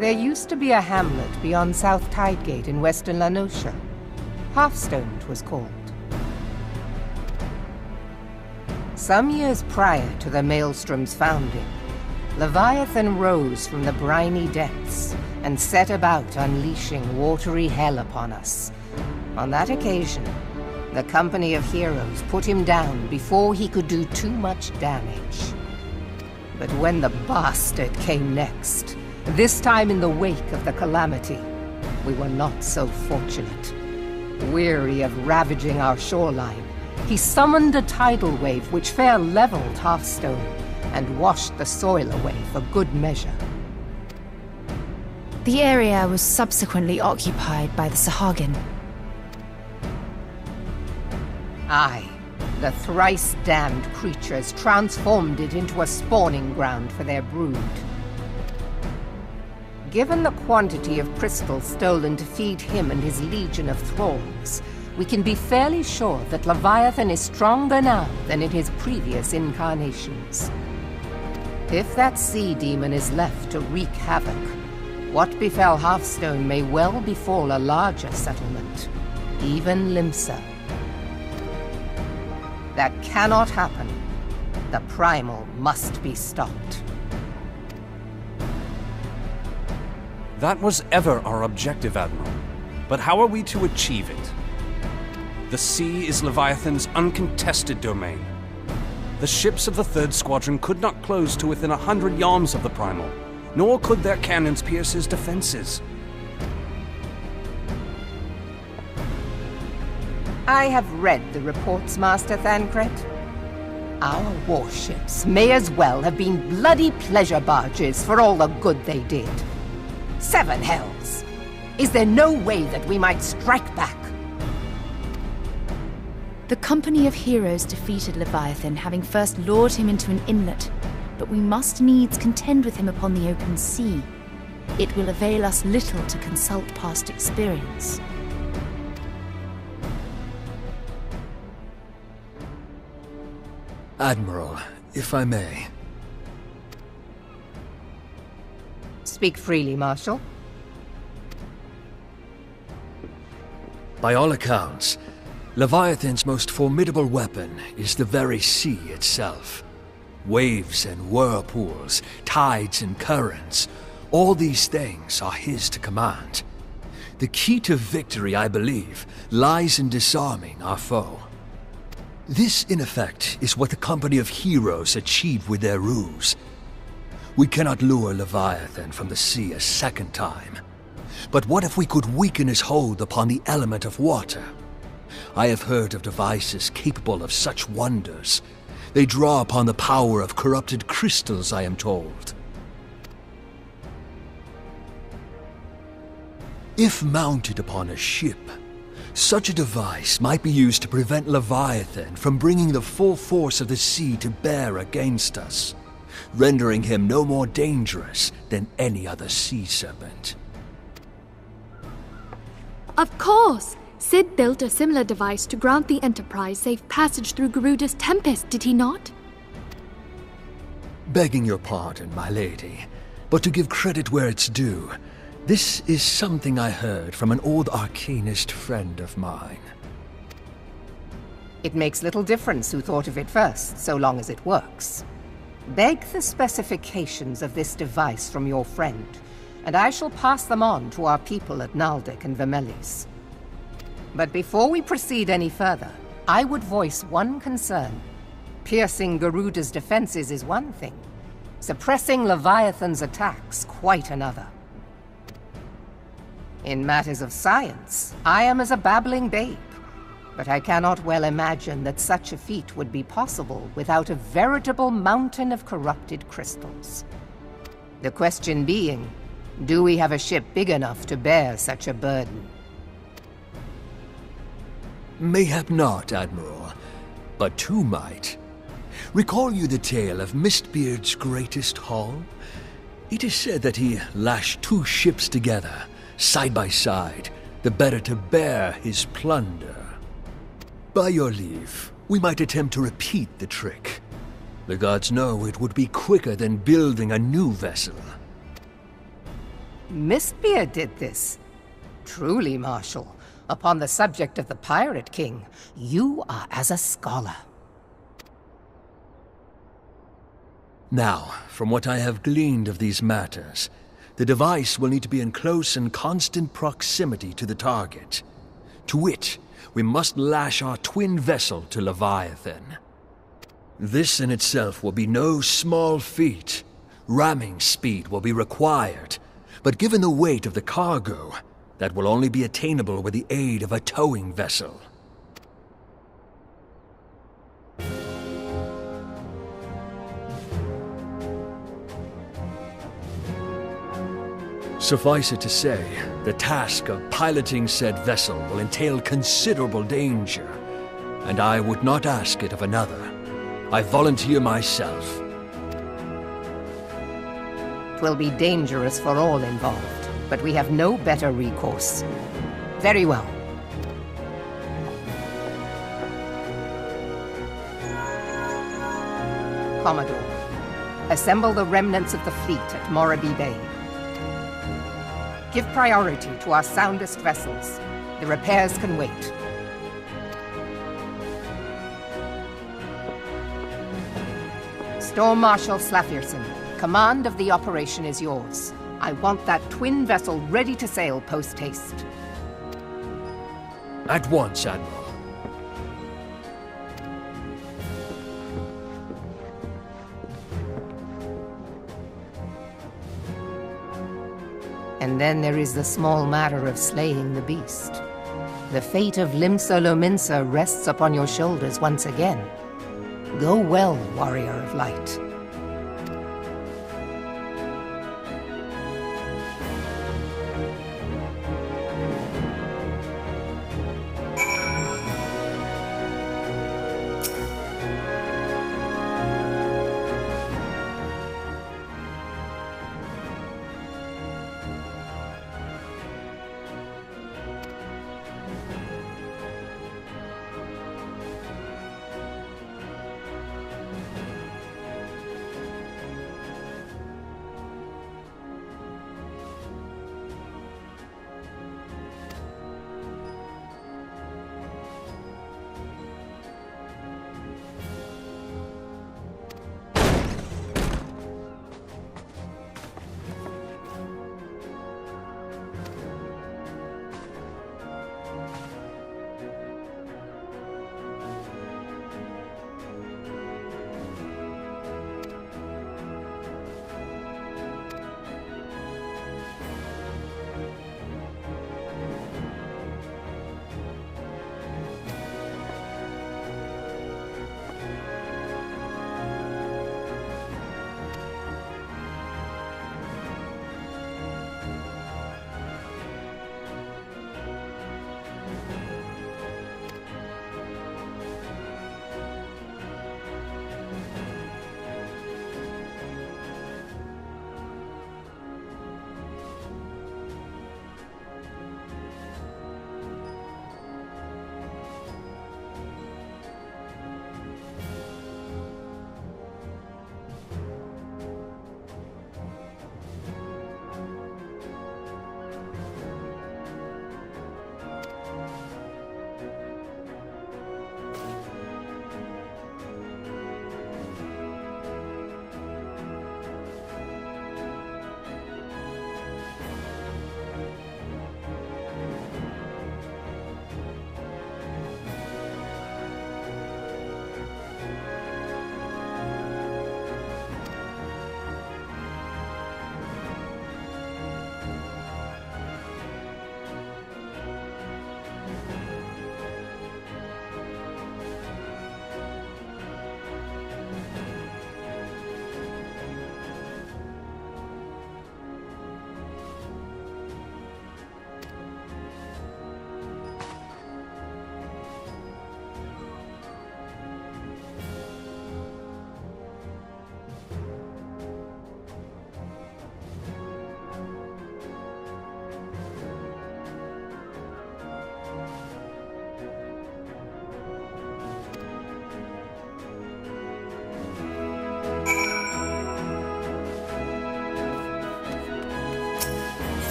There used to be a hamlet beyond South Tidegate in western Noscea. Halfstone it was called. Some years prior to the Maelstrom's founding, Leviathan rose from the briny depths and set about unleashing watery hell upon us. On that occasion, the Company of Heroes put him down before he could do too much damage. But when the bastard came next, this time in the wake of the calamity, we were not so fortunate. Weary of ravaging our shoreline, he summoned a tidal wave which fair leveled Halfstone and washed the soil away for good measure. The area was subsequently occupied by the Sahagin. Aye, the thrice-damned creatures transformed it into a spawning ground for their brood. Given the quantity of crystal stolen to feed him and his legion of thralls, we can be fairly sure that Leviathan is stronger now than in his previous incarnations. If that sea demon is left to wreak havoc, what befell Halfstone may well befall a larger settlement, even Limsa. That cannot happen. The primal must be stopped. That was ever our objective, Admiral. But how are we to achieve it? The sea is Leviathan's uncontested domain. The ships of the 3rd Squadron could not close to within 100 yards of the primal, nor could their cannons pierce his defenses. I have read the reports, Master Thancred. Our warships may as well have been bloody pleasure barges for all the good they did. 7 hells! Is there no way that we might strike back? The Company of Heroes defeated Leviathan, having first lured him into an inlet, but we must needs contend with him upon the open sea. It will avail us little to consult past experience. Admiral, if I may. Speak freely, Marshal. By all accounts, Leviathan's most formidable weapon is the very sea itself. Waves and whirlpools, tides and currents, all these things are his to command. The key to victory, I believe, lies in disarming our foe. This, in effect, is what the Company of Heroes achieved with their ruse. We cannot lure Leviathan from the sea a second time. But what if we could weaken his hold upon the element of water? I have heard of devices capable of such wonders. They draw upon the power of corrupted crystals, I am told. If mounted upon a ship, such a device might be used to prevent Leviathan from bringing the full force of the sea to bear against us, rendering him no more dangerous than any other sea serpent. Of course! Sid built a similar device to grant the Enterprise safe passage through Garuda's Tempest, did he not? Begging your pardon, my lady, but to give credit where it's due, this is something I heard from an old arcanist friend of mine. It makes little difference who thought of it first, so long as it works. Beg the specifications of this device from your friend, and I shall pass them on to our people at Naldek and Vermelis. But before we proceed any further, I would voice one concern. Piercing Garuda's defenses is one thing. Suppressing Leviathan's attacks, quite another. In matters of science, I am as a babbling babe, but I cannot well imagine that such a feat would be possible without a veritable mountain of corrupted crystals. The question being, do we have a ship big enough to bear such a burden? Mayhap not, Admiral, but two might. Recall you the tale of Mistbeard's greatest haul? It is said that he lashed 2 ships together, side by side, the better to bear his plunder. By your leave, we might attempt to repeat the trick. The gods know it would be quicker than building a new vessel. Mistbeard did this. Truly, Marshal, upon the subject of the Pirate King, you are as a scholar. Now, from what I have gleaned of these matters, the device will need to be in close and constant proximity to the target. To which, we must lash our twin vessel to Leviathan. This in itself will be no small feat. Ramming speed will be required, but given the weight of the cargo, that will only be attainable with the aid of a towing vessel. Suffice it to say, the task of piloting said vessel will entail considerable danger, and I would not ask it of another. I volunteer myself. 'Twill be dangerous for all involved, but we have no better recourse. Very well. Commodore, assemble the remnants of the fleet at Moraby Bay. Give priority to our soundest vessels. The repairs can wait. Storm Marshal Slafirson, command of the operation is yours. I want that twin vessel ready to sail post-haste. At once, Admiral. And then there is the small matter of slaying the beast. The fate of Lominsa rests upon your shoulders once again. Go well, Warrior of Light.